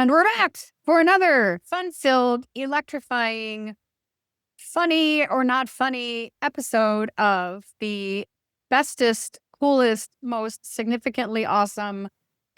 And we're back for another fun-filled, electrifying, funny or not funny episode of the bestest, coolest, most significantly awesome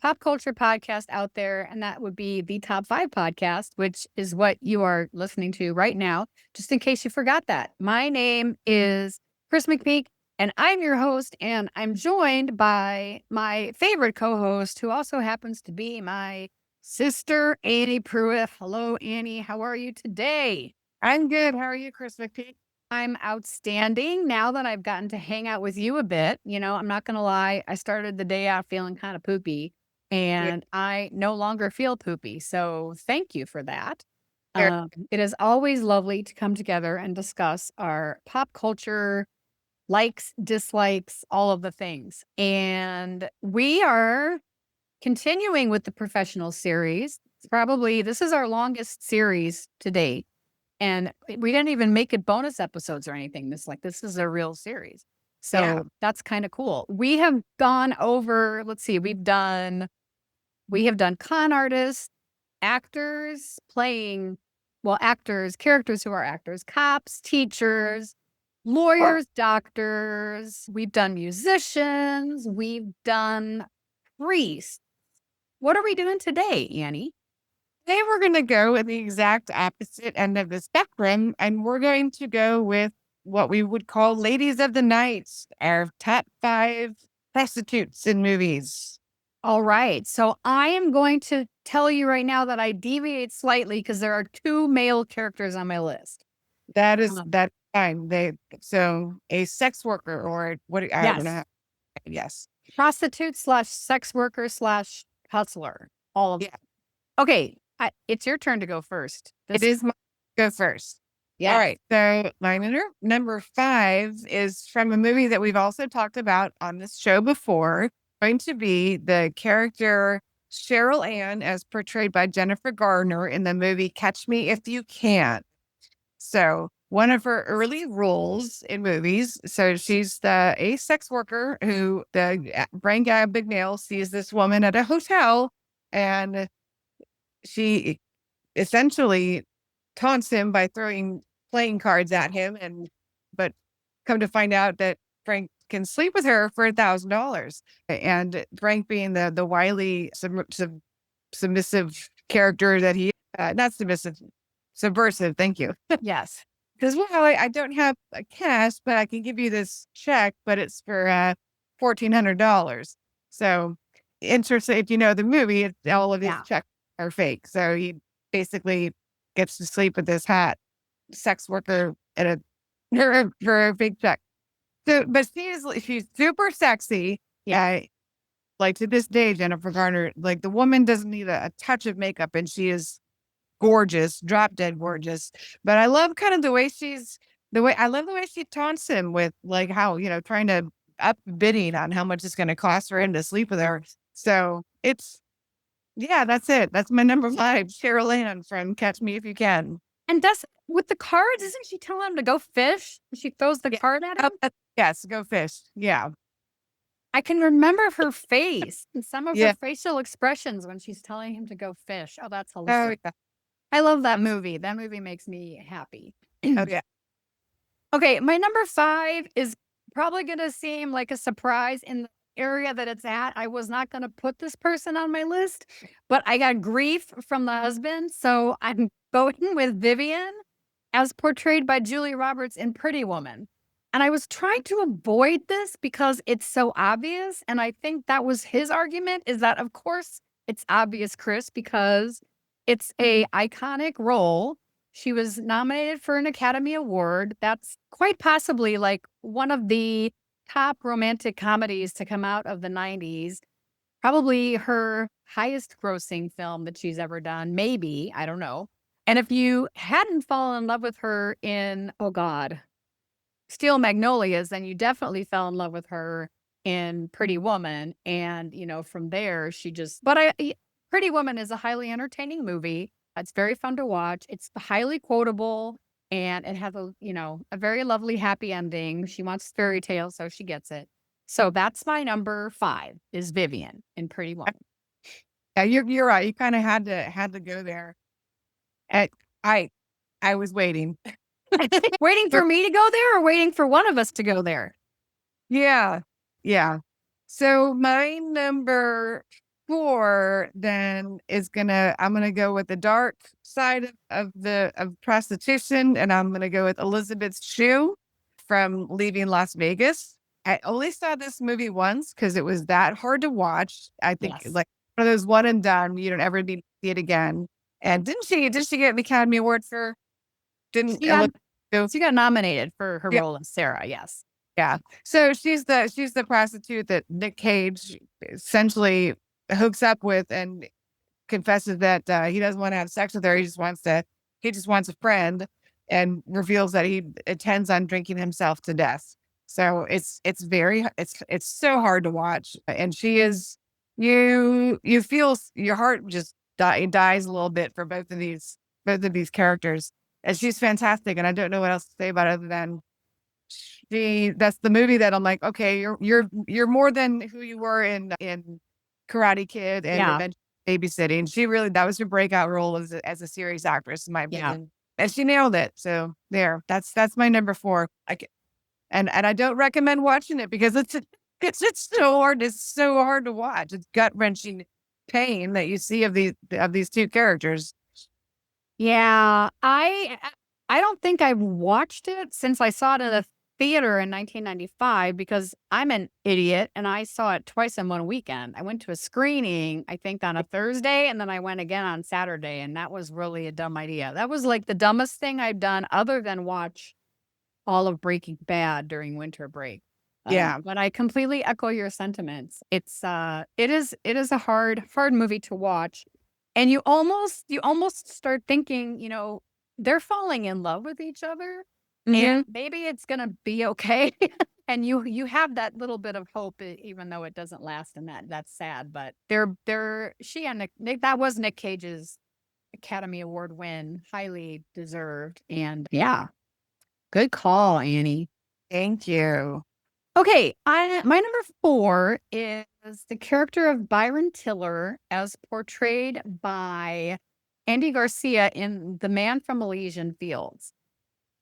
pop culture podcast out there. And that would be the Top 5 podcast, which is what you are listening to right now, just in case you forgot that. My name is Kris McPeak, and I'm your host, and I'm joined by my favorite co-host, who also happens to be my sister, Annie Pruitt. Hello, Annie. How are you today? I'm good. How are you, Kris McPeak? I'm outstanding now that I've gotten to hang out with you a bit. I'm not going to lie. I started the day out feeling kind of poopy, Good. and I no longer feel poopy. So thank you for that. Sure. It is always lovely to come together and discuss our pop culture likes, dislikes, all of the things. And we are continuing with the professional series. This is our longest series to date. And we didn't even make it bonus episodes or anything. This is a real series. So Yeah. that's kind of cool. We have gone over, let's see, we have done con artists, actors playing, characters who are actors, cops, teachers, lawyers, doctors. We've done musicians. We've done priests. What are we doing today, Annie? Today we're going to go at the exact opposite end of the spectrum, and we're going to go with what we would call ladies of the night, our top 5 prostitutes in movies. All right. So I am going to tell you right now that I deviate slightly because there are 2 male characters on my list. That's fine. So a sex worker or what? I don't know. Yes. Yes. Prostitute / sex worker / hustler. All of Yeah. Okay. It's your turn to go first. It is my go first. Yeah. All right. So my number 5 is from a movie that we've also talked about on this show before. Going to be the character Cheryl Ann, as portrayed by Jennifer Garner in the movie Catch Me If You Can. So one of her early roles in movies. So she's a sex worker who the brain guy, Big Nail, sees this woman at a hotel, and she essentially taunts him by throwing playing cards at him, but come to find out that Frank can sleep with her for $1,000. And Frank, being the wily submissive character that he not submissive, subversive. Thank you. Yes. Because I don't have a cash, but I can give you this check, but it's for $1,400. So interesting. If you know the movie, all of his checks are fake. So he basically gets to sleep with this hot sex worker at for a big check. So, but she's super sexy. Yeah. Like to this day, Jennifer Garner, like the woman doesn't need a touch of makeup, and she is gorgeous, drop dead gorgeous. But I love kind of I love the way she taunts him with like how, trying to up bidding on how much it's going to cost for him to sleep with her. So that's it. That's my number 5, Cheryl Ann from Catch Me If You Can. And with the cards, isn't she telling him to go fish? She throws the card at him? Yes, go fish. Yeah. I can remember her face and some of her facial expressions when she's telling him to go fish. Oh, that's hilarious. Oh, yeah. I love that movie. That movie makes me happy. Oh, yeah. Okay, my number 5 is probably going to seem like a surprise in the area that it's at. I was not going to put this person on my list, but I got grief from the husband. So I'm going with Vivian, as portrayed by Julia Roberts in Pretty Woman. And I was trying to avoid this because it's so obvious. And I think that was his argument, is that, of course, it's obvious, Kris, because it's a iconic role. She was nominated for an Academy Award. That's quite possibly like one of the top romantic comedies to come out of the 90s. Probably her highest grossing film that she's ever done. Maybe. I don't know. And if you hadn't fallen in love with her in, oh God, Steel Magnolias, then you definitely fell in love with her in Pretty Woman. And, from there, Pretty Woman is a highly entertaining movie. It's very fun to watch. It's highly quotable, and it has a very lovely happy ending. She wants fairy tale, so she gets it. So that's my number 5 is Vivian in Pretty Woman. Yeah, you're right. You kind of had to go there. And I I was waiting. Waiting for me to go there or waiting for one of us to go there? Yeah. Yeah. So my number 4 then is I'm gonna go with the dark side of prostitution, and I'm gonna go with Elizabeth Shue from Leaving Las Vegas. I only saw this movie once because it was that hard to watch. I think, Yes. like, one of those one and done, you don't ever need to see it again. And did she get an Academy Award for didn't She got Elizabeth Shue? she got nominated for her role in Sarah, yes. Yeah. So she's the prostitute that Nick Cage essentially hooks up with and confesses that he doesn't want to have sex with her. He just wants a friend, and reveals that he intends on drinking himself to death. So it's so hard to watch. And she is you feel your heart just dies a little bit for both of these characters. And she's fantastic. And I don't know what else to say about it other than that's the movie that I'm like, okay, you're more than who you were in Karate Kid and Yeah, Adventure Babysitting. That was her breakout role as a serious actress, in my yeah. opinion, and she nailed it. So that's my number 4. And I don't recommend watching it because it's so hard. It's so hard to watch. It's gut wrenching pain that you see of these two characters. Yeah, I don't think I've watched it since I saw it at a theater in 1995 because I'm an idiot and I saw it twice in one weekend. I went to a screening, I think on a Thursday, and then I went again on Saturday, and that was really a dumb idea. That was like the dumbest thing I've done other than watch all of Breaking Bad during winter break. Yeah, But I completely echo your sentiments. It is a hard movie to watch. And you almost start thinking, they're falling in love with each other hmm and maybe it's gonna be okay. And you have that little bit of hope, even though it doesn't last, and that's sad. But they're she and Nick, that was Nick Cage's Academy Award win, highly deserved. And yeah, good call, Annie. thank you. Okay, my number 4 is the character of Byron Tiller as portrayed by Andy Garcia in The Man from Elysian Fields.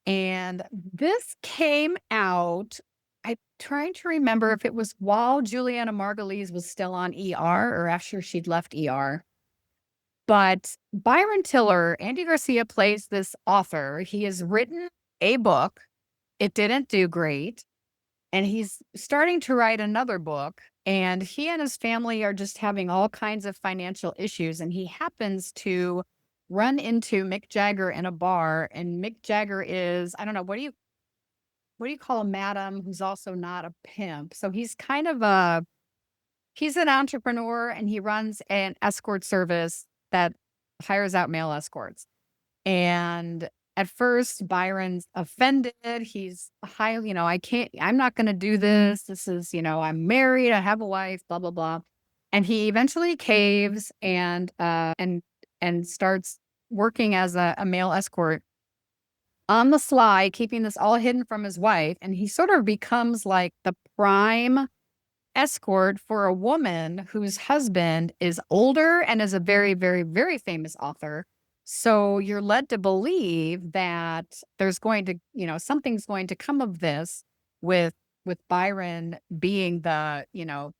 And this came out, I'm trying to remember if it was while Juliana Margulies was still on ER or after she'd left ER. But Byron Tiller, Andy Garcia plays this author. He has written a book. It didn't do great. And he's starting to write another book, and he and his family are just having all kinds of financial issues, and he happens to run into Mick Jagger in a bar, and Mick Jagger is, I don't know, what do you call a madam who's also not a pimp? So he's an entrepreneur, and he runs an escort service that hires out male escorts. And at first, Byron's offended. He's highly, I'm not going to do this. This is, I'm married. I have a wife, blah, blah, blah. And he eventually caves and starts working as a male escort on the sly, keeping this all hidden from his wife. And he sort of becomes like the prime escort for a woman whose husband is older and is a very, very, very famous author. So you're led to believe that there's going to, something's going to come of this with Byron being the,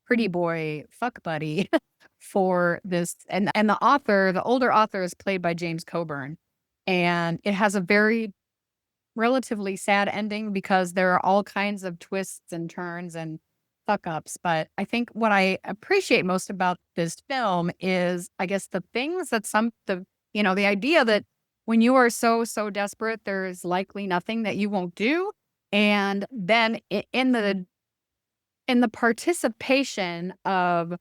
pretty boy fuck buddy for this. And the older author is played by James Coburn. And it has a very relatively sad ending because there are all kinds of twists and turns and fuck ups. But I think what I appreciate most about this film is, I guess, the things that the idea that when you are so, so desperate, there's likely nothing that you won't do. And then in the participation of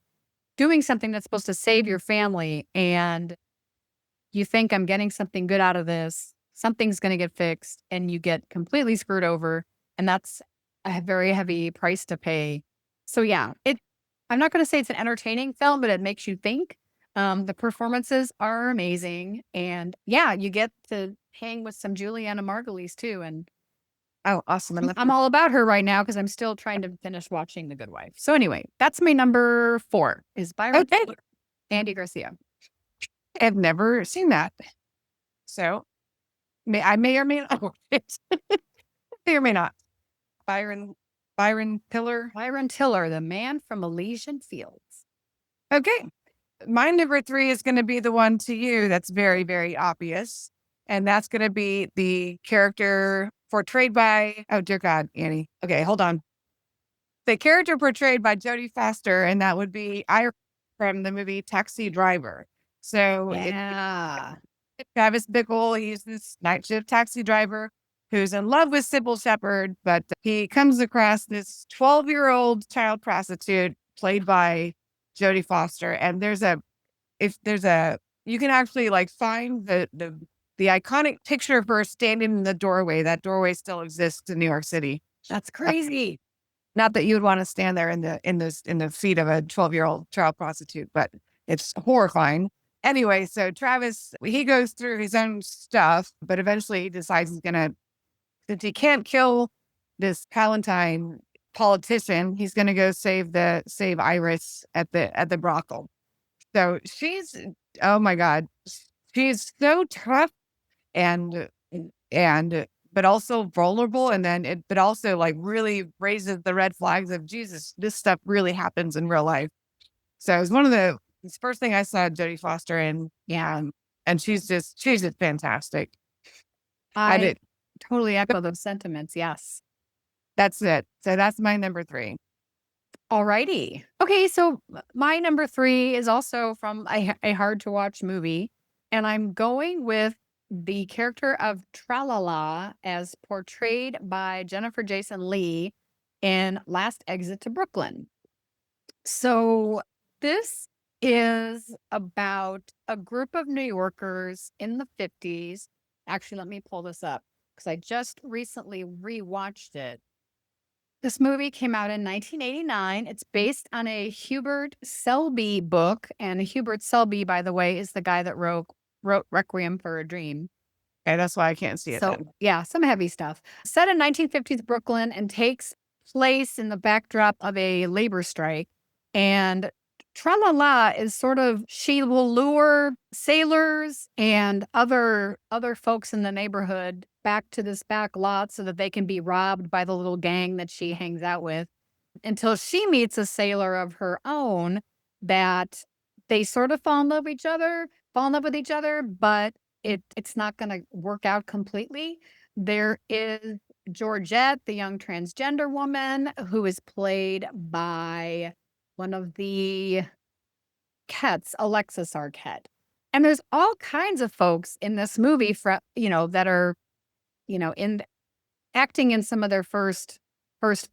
doing something that's supposed to save your family, and you think, I'm getting something good out of this, something's going to get fixed, and you get completely screwed over. And that's a very heavy price to pay. So yeah, I'm not going to say it's an entertaining film, but it makes you think. The performances are amazing. And yeah, you get to hang with some Juliana Margulies too. And Oh, awesome. I love I'm all about her right now because I'm still trying to finish watching The Good Wife. So anyway, that's my number 4 is Byron Okay. Tiller. Andy Garcia. I've never seen that. So I may or may not watch it. May or may not. Byron Tiller. Byron Tiller, the man from Elysian Fields. Okay. My number 3 is going to be the one to you that's very, very obvious. And that's going to be the character portrayed by, oh dear God, Annie. Okay, hold on. The character portrayed by Jodie Foster, and that would be Ira from the movie Taxi Driver. So Yeah. Travis Bickle, he's this night shift taxi driver who's in love with Sybil Shepherd, but he comes across this 12-year-old child prostitute played by Jodie Foster. And you can actually like find the iconic picture of her standing in the doorway. That doorway still exists in New York City. That's crazy. Not that you would want to stand there in the feet of a 12-year-old child prostitute, but it's horrifying. Anyway, so Travis, he goes through his own stuff, but eventually he decides since he can't kill this Palatine politician, he's gonna go save Iris at the brothel. So oh my God, she's so tough and but also vulnerable, but also like really raises the red flags of Jesus. This stuff really happens in real life. So it was it's the first thing I saw Jodie Foster in. Yeah, and she's just fantastic. I totally echo those sentiments. Yes. That's it. So that's my number 3. Alrighty. Okay, so my number 3 is also from a hard to watch movie, and I'm going with the character of Tralala as portrayed by Jennifer Jason Leigh in Last Exit to Brooklyn. So this is about a group of New Yorkers in the 50s. Actually, let me pull this up because I just recently rewatched it. This movie came out in 1989. It's based on a Hubert Selby book. And Hubert Selby, by the way, is the guy that wrote Requiem for a Dream. Okay, that's why I can't see it. So, yeah, some heavy stuff. Set in 1950s Brooklyn and takes place in the backdrop of a labor strike. And Tralala is she will lure sailors and other folks in the neighborhood back to this back lot so that they can be robbed by the little gang that she hangs out with until she meets a sailor of her own that they sort of fall in love with each other, but it's not going to work out completely. There is Georgette, the young transgender woman, who is played by one of the Arquettes, Alexis Arquette. And there's all kinds of folks in this movie that are, in acting in some of their first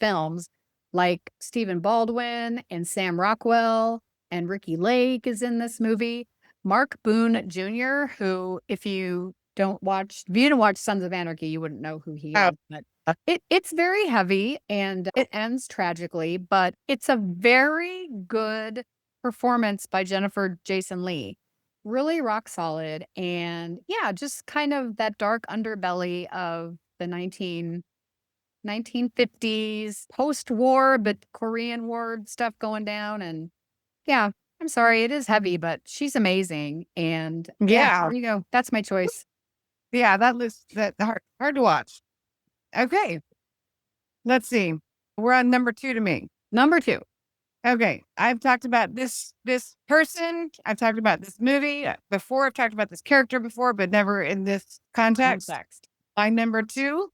films, like Stephen Baldwin and Sam Rockwell, and Ricky Lake is in this movie. Mark Boone Jr., who, if you didn't watch Sons of Anarchy, you wouldn't know who he is. But it's very heavy and it ends tragically, but it's a very good performance by Jennifer Jason Leigh. Really rock solid. And yeah, just kind of that dark underbelly of the 1950s post-war, but Korean War stuff going down. And yeah, I'm sorry, it is heavy, but she's amazing. And yeah, there you go. That's my choice. Yeah, that hard to watch. Okay. Let's see. We're on number 2 to me. Number 2. Okay. I've talked about this person. I've talked about this movie before. I've talked about this character before, but never in this context. My number 2,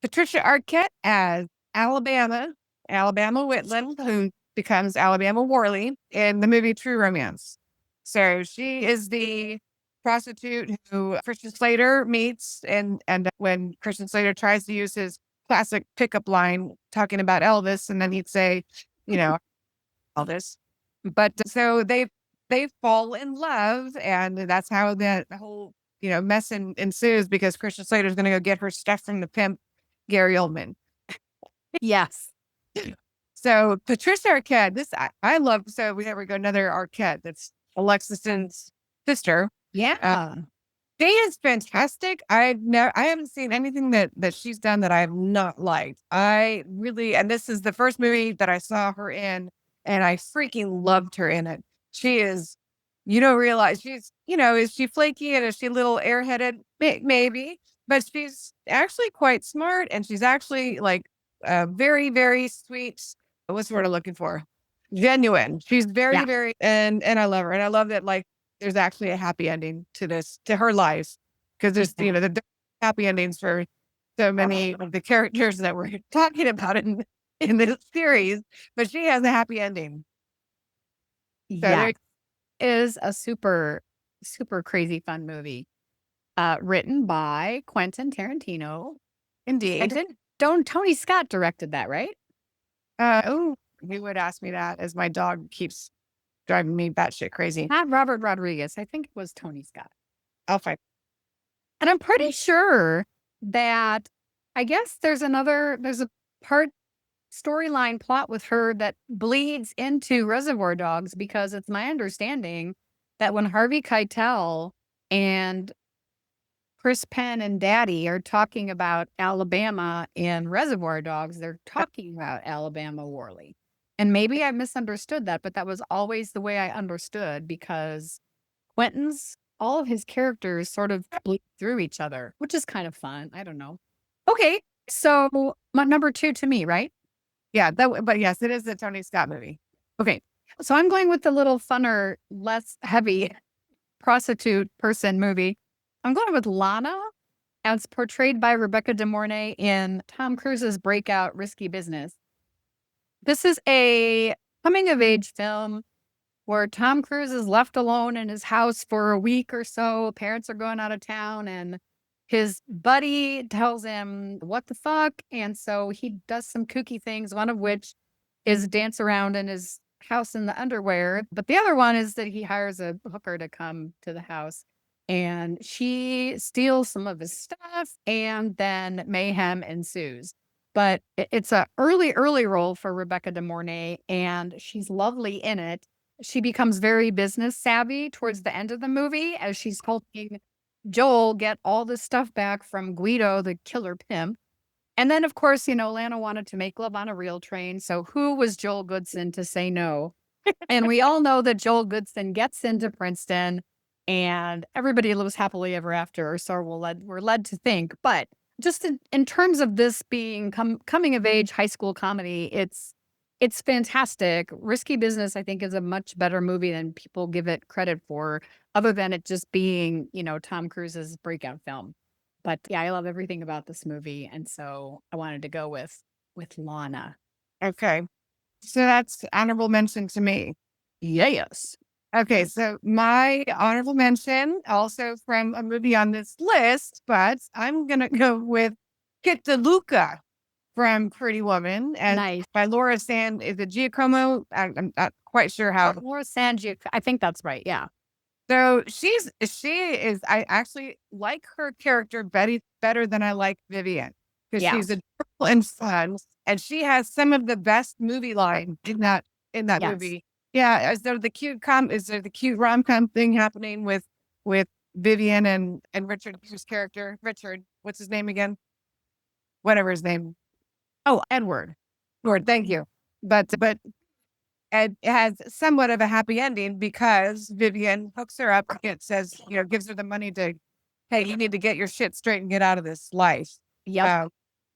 Patricia Arquette as Alabama Whitland, who becomes Alabama Worley in the movie True Romance. So she is the prostitute who Christian Slater meets, and when Christian Slater tries to use his classic pickup line talking about Elvis, and then he'd say, Elvis. But so they fall in love, and that's how the whole mess ensues, because Christian Slater's going to go get her stuff from the pimp Gary Oldman. Yes. So Patricia Arquette, I love. So we go another Arquette. That's Alexis's sister. Yeah. She is fantastic. I haven't seen anything that she's done that I have not liked. And this is the first movie that I saw her in, and I freaking loved her in it. She is You don't realize she's, is she flaky and is she a little airheaded? Maybe, but she's actually quite smart and she's actually like very, very sweet. What's the word I'm looking for? Genuine. She's very, Yeah. very, and I love her. And I love that, like, there's actually a happy ending to her life. Cause there's, Yeah. the happy endings for so many of the characters that we're talking about in this series, but she has a happy ending. So Yeah. there, Is a super, super crazy fun movie. Written by Quentin Tarantino. I indeed. think don't Tony Scott directed that, right? Oh, you would ask me that as my dog keeps driving me batshit crazy. Not Robert Rodriguez. I think it was Tony Scott. I'll find. And I'm pretty sure that I guess there's a part storyline plot with her that bleeds into Reservoir Dogs because it's my understanding that when Harvey Keitel and Chris Penn and Daddy are talking about Alabama in Reservoir Dogs, they're talking about Alabama Worley. And maybe I misunderstood that, but that was always the way I understood because Quentin's all of his characters sort of bleed through each other, which is kind of fun. I don't know. Okay, so my number 2 to me, right? Yeah, but yes, it is a Tony Scott movie. Okay. So I'm going with the little funner, less heavy prostitute person movie. I'm going with Lana as portrayed by Rebecca De Mornay in Tom Cruise's breakout Risky Business. This is a coming of age film where Tom Cruise is left alone in his house for a week or so. Parents are going out of town and his buddy tells him, what the fuck? And so he does some kooky things, one of which is dance around in his house in the underwear. But the other one is that he hires a hooker to come to the house and she steals some of his stuff and then mayhem ensues. But it's a early role for Rebecca De Mornay and she's lovely in it. She becomes very business savvy towards the end of the movie as she's helping Joel get all the stuff back from Guido, the killer pimp. And then, of course, Lana wanted to make love on a real train. So who was Joel Goodson to say no? And we all know that Joel Goodson gets into Princeton and everybody lives happily ever after. Or so we're led to think. But just in terms of this being coming of age high school comedy, it's fantastic. Risky Business, I think, is a much better movie than people give it credit for, other than it just being, Tom Cruise's breakout film. But yeah, I love everything about this movie. And so I wanted to go with Lana. Okay, so that's honorable mention to me. Yes. Okay, so my honorable mention also from a movie on this list, but I'm gonna go with Get DeLuca from Pretty Woman, and Nice. by Laura San. Is it Giacomo? I'm not quite sure how. Laura Sanji, I think that's right. Yeah. So she is. I actually like her character better than I like Vivian because Yeah. she's adorable and fun, and she has some of the best movie lines in that Yes. movie. Yeah, is there the cute rom-com thing happening with Vivian and Richard Gere's character? Richard, what's his name again? Whatever his name. Oh, Edward. Lord, thank you. But it has somewhat of a happy ending because Vivian hooks her up and says, gives her the money to, hey, you need to get your shit straight and get out of this life. Yep.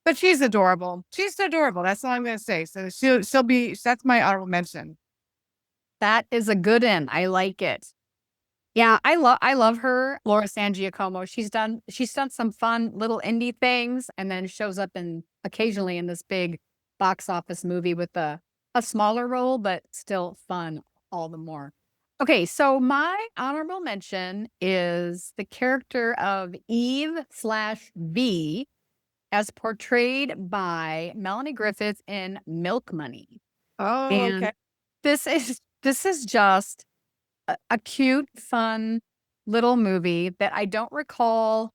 But she's adorable. She's adorable. That's all I'm going to say. So that's my honorable mention. That is a good one. I like it. Yeah, I love her, Laura San Giacomo. She's done some fun little indie things and then shows up occasionally in this big box office movie with a smaller role, but still fun all the more. Okay, so my honorable mention is the character of Eve/V as portrayed by Melanie Griffith in Milk Money. Oh, And okay. this is just a cute, fun little movie that I don't recall.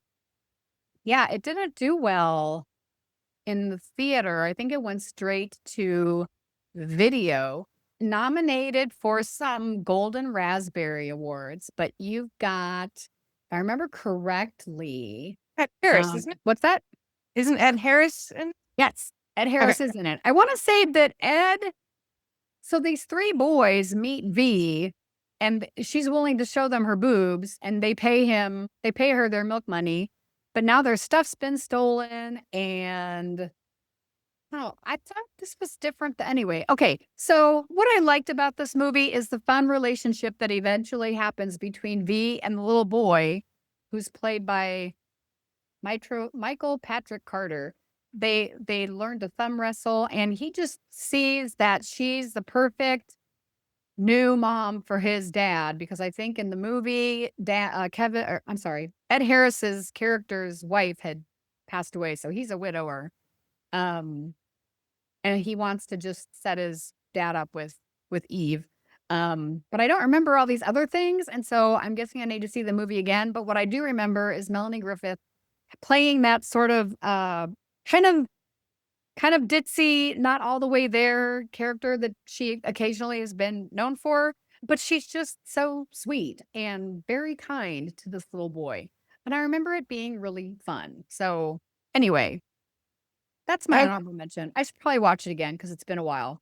Yeah, it didn't do well in the theater. I think it went straight to video. Nominated for some Golden Raspberry Awards, but you've got, if I remember correctly, Ed Harris, isn't it? what's that? Isn't Ed Harris in? Yes, Ed Okay. Harris is in it. I want to say that so these three boys meet V and she's willing to show them her boobs, and they pay her their milk money, but now their stuff's been stolen, and oh, I thought this was different. Anyway, okay. So, what I liked about this movie is the fun relationship that eventually happens between V and the little boy, who's played by Michael Patrick Carter. They learn to thumb wrestle, and he just sees that she's the perfect new mom for his dad, because I think in the movie, Kevin, or I'm sorry, Ed Harris's character's wife had passed away, so he's a widower. Um, and he wants to just set his dad up with Eve. But I don't remember all these other things, and so I'm guessing I need to see the movie again. But what I do remember is Melanie Griffith playing that sort of kind of kind of ditzy, not all the way there character that she occasionally has been known for. But she's just so sweet and very kind to this little boy. And I remember it being really fun. So anyway, that's my I, honorable mention. I should probably watch it again because it's been a while.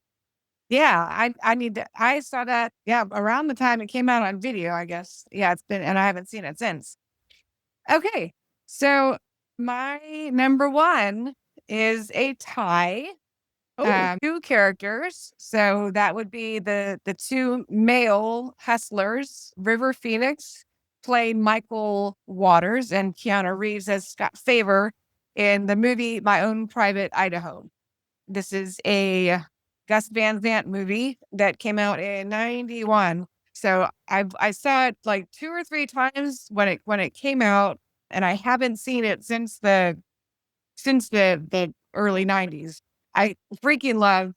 yeah, I need to. I saw that. Yeah, around the time it came out on video, I guess. Yeah, it's been, and I haven't seen it since. Okay, so my number one is a tie. Oh, Two characters. So that would be the two male hustlers. River Phoenix played Michael Waters and Keanu Reeves as Scott Favor in the movie My Own Private Idaho. This is a Gus Van Sant movie that came out in 91. So I saw it like 2 or 3 times when it came out, and I haven't seen it since the early 90s. I freaking love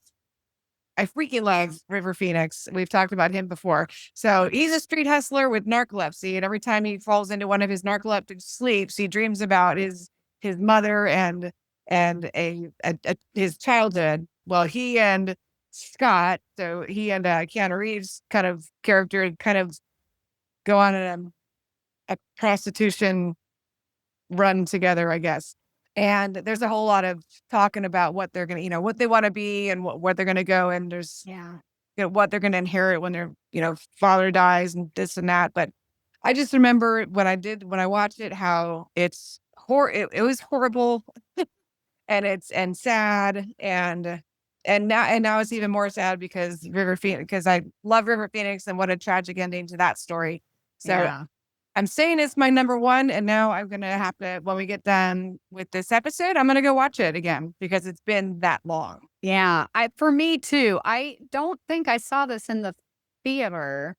I freaking love River Phoenix. We've talked about him before. So he's a street hustler with narcolepsy, and every time he falls into one of his narcoleptic sleeps, he dreams about his mother and his childhood. Well, he and Scott, so he and Keanu Reeves kind of character kind of go on a prostitution run together, I guess. And there's a whole lot of talking about what they're gonna, what they want to be and where they're gonna go. And there's yeah. what they're gonna inherit when their, father dies and this and that. But I just remember when I watched it, how it was horrible and sad and now it's even more sad because I love River Phoenix, and what a tragic ending to that story. So Yeah. I'm saying it's my number one, and now I'm gonna have to, when we get done with this episode, I'm gonna go watch it again because it's been that long. Yeah. For me too. I don't think I saw this in the theater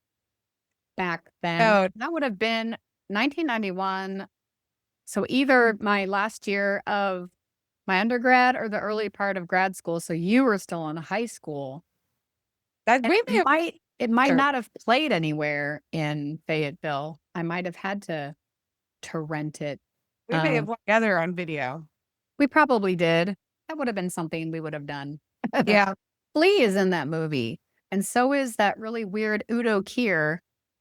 back then. Oh, That would have been 1991. So either my last year of my undergrad or the early part of grad school. So you were still in high school. that And we may have it might there. not have played anywhere in Fayetteville. I might have had to rent it. We may have Um, worked together on video. we probably did. That would have been something we would have done. Yeah, Leigh is in that movie, and so is that really weird Udo Kier,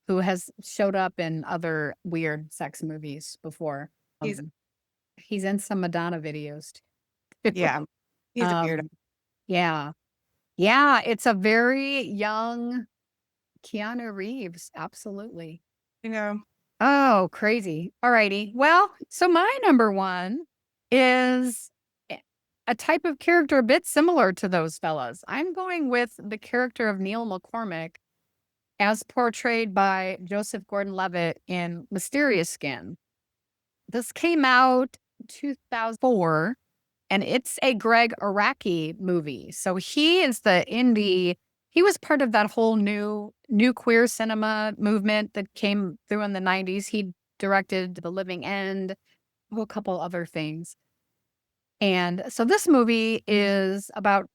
who has showed up in other weird sex movies before. he's He's in some Madonna videos too. yeah, he's a weirdo. Um, yeah. Yeah, it's a very young Keanu Reeves, absolutely. You know, Oh, crazy. Alrighty. Well, so my number one is a type of character a bit similar to those fellas. I'm going with the character of Neil McCormick as portrayed by Joseph Gordon-Levitt in Mysterious Skin. This came out 2004, and it's a Greg Araki movie. So he is the indie. He was part of that whole new queer cinema movement that came through in the 90s. He directed The Living End, a couple other things. And so this movie is about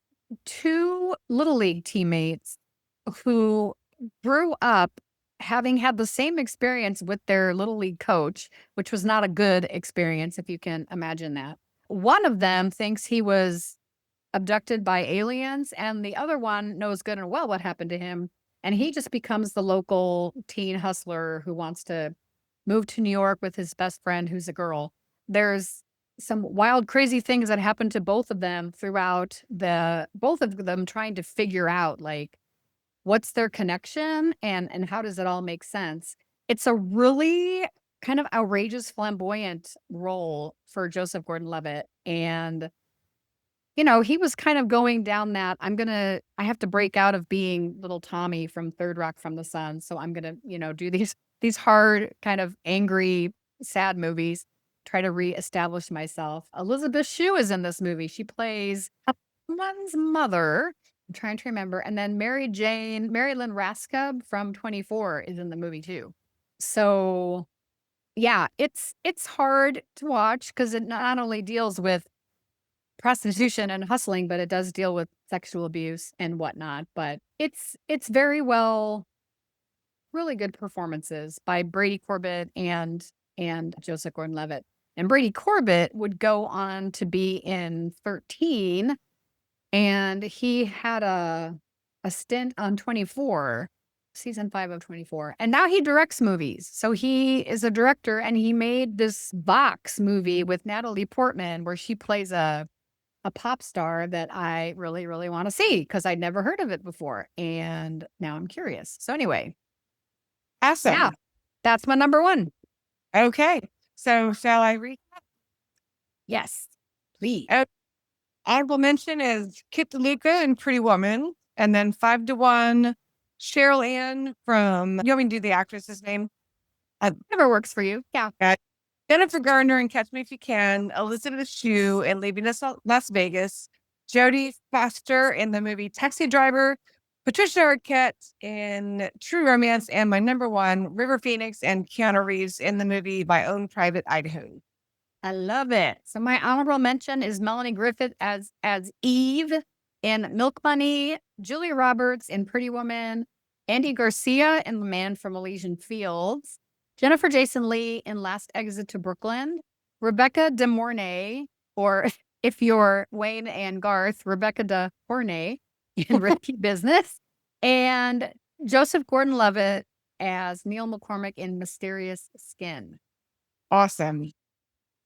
two Little League teammates who grew up having had the same experience with their Little League coach, which was not a good experience, if you can imagine that. One of them thinks he was abducted by aliens, and the other one knows good and well what happened to him. And he just becomes the local teen hustler who wants to move to New York with his best friend, who's a girl. There's some wild, crazy things that happen to both of them throughout both of them trying to figure out, like, what's their connection and how does it all make sense? It's a really kind of outrageous, flamboyant role for Joseph Gordon-Levitt, and he was kind of going down that I have to break out of being little Tommy from Third Rock from the Sun. So I'm gonna, do these hard, kind of angry, sad movies, try to reestablish myself. Elizabeth Shue is in this movie. She plays someone's mother. I'm trying to remember. And then Mary Lynn Raskub from 24 is in the movie too. So yeah, it's hard to watch because it not only deals with prostitution and hustling, but it does deal with sexual abuse and whatnot. But it's very well, really good performances by Brady Corbett and Joseph Gordon-Levitt. And Brady Corbett would go on to be in 13, and he had a stint on 24, season 5 of 24. And now he directs movies. So he is a director, and he made this Vox movie with Natalie Portman where she plays a pop star that I really, really want to see because I'd never heard of it before. And now I'm curious. So anyway, Awesome. yeah, that's my number 1. Okay. So shall I read? Yes, please. Honorable mention is Kit DeLuca in Pretty Woman. And then 5-1, Cheryl Ann from, you want me to do the actress's name? Whatever works for you. Yeah. Jennifer Garner in Catch Me If You Can, Elizabeth Shue in Leaving Las Vegas, Jodie Foster in the movie Taxi Driver, Patricia Arquette in True Romance, and my number 1, River Phoenix and Keanu Reeves in the movie My Own Private Idaho. I love it. So my honorable mention is Melanie Griffith as Eve in Milk Money, Julia Roberts in Pretty Woman, Andy Garcia in The Man from Elysian Fields, Jennifer Jason Leigh in Last Exit to Brooklyn, Rebecca De Mornay, or if you're Wayne and Garth, Rebecca De Mornay in Risky Business, and Joseph Gordon-Levitt as Neil McCormick in Mysterious Skin. Awesome.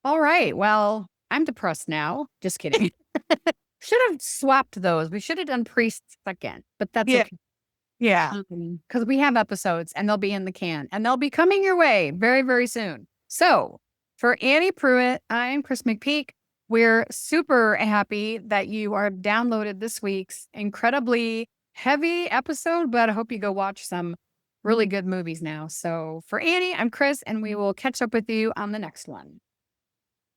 All right. Well, I'm depressed now. Just kidding. Should have swapped those. We should have done priests again, but that's okay. Yeah. Because we have episodes and they'll be in the can and they'll be coming your way very, very soon. So for Annie Pruitt, I'm Kris McPeak. We're super happy that you are downloaded this week's incredibly heavy episode, but I hope you go watch some really good movies now. So for Annie, I'm Kris, and we will catch up with you on the next one.